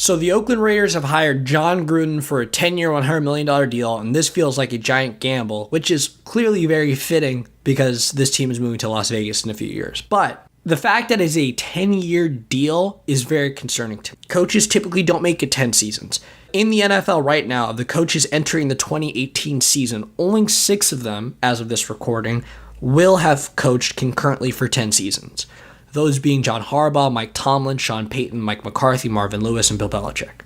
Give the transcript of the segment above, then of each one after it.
So the Oakland Raiders have hired Jon Gruden for a 10-year, $100 million deal, and this feels like a giant gamble, which is clearly very fitting because this team is moving to Las Vegas in a few years. But the fact that it's a 10-year deal is very concerning to me. Coaches typically don't make it 10 seasons. In the NFL right now, of the coaches entering the 2018 season, only 6 of them, as of this recording, will have coached concurrently for 10 seasons. Those being John Harbaugh, Mike Tomlin, Sean Payton, Mike McCarthy, Marvin Lewis, and Bill Belichick.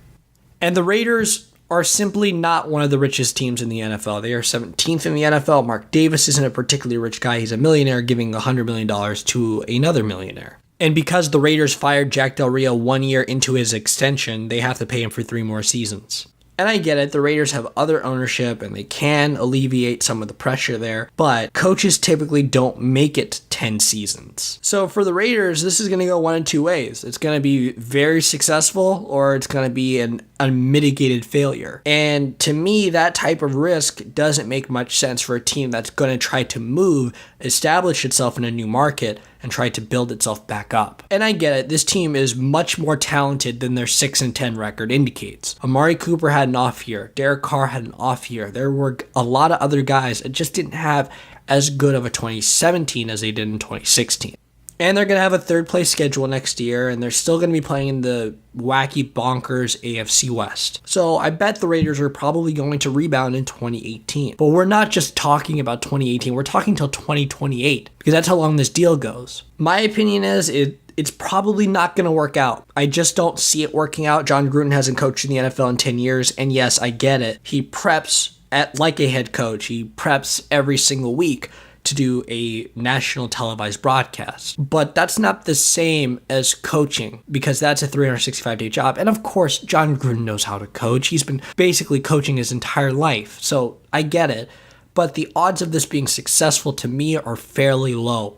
And the Raiders are simply not one of the richest teams in the NFL. They are 17th in the NFL. Mark Davis isn't a particularly rich guy. He's a millionaire giving $100 million to another millionaire. And because the Raiders fired Jack Del Rio 1 year into his extension, they have to pay him for 3 more seasons. And I get it, the Raiders have other ownership and they can alleviate some of the pressure there, but coaches typically don't make it 10 seasons. So for the Raiders, this is going to go one of 2 ways. It's going to be very successful or it's going to be an unmitigated failure. And to me, that type of risk doesn't make much sense for a team that's going to try to move, establish itself in a new market, and try to build itself back up. And I get it, this team is much more talented than their 6-10 record indicates. Amari Cooper had an off year. Derek Carr had an off year. There were a lot of other guys that just didn't have as good of a 2017 as they did in 2016. And they're going to have a 3rd place schedule next year, and they're still going to be playing in the wacky, bonkers AFC West. So I bet the Raiders are probably going to rebound in 2018. But we're not just talking about 2018, we're talking till 2028, because that's how long this deal goes. My opinion is it's probably not going to work out. I just don't see it working out. Jon Gruden hasn't coached in the NFL in 10 years, and yes, I get it. He preps like a head coach. He preps every single week to do a national televised broadcast. But that's not the same as coaching because that's a 365-day job. And of course, Jon Gruden knows how to coach. He's been basically coaching his entire life. So I get it. But the odds of this being successful to me are fairly low.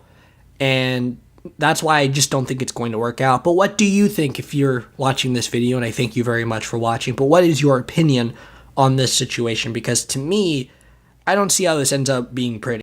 And that's why I just don't think it's going to work out. But what do you think if you're watching this video? And I thank you very much for watching. But what is your opinion on this situation? Because to me, I don't see how this ends up being pretty.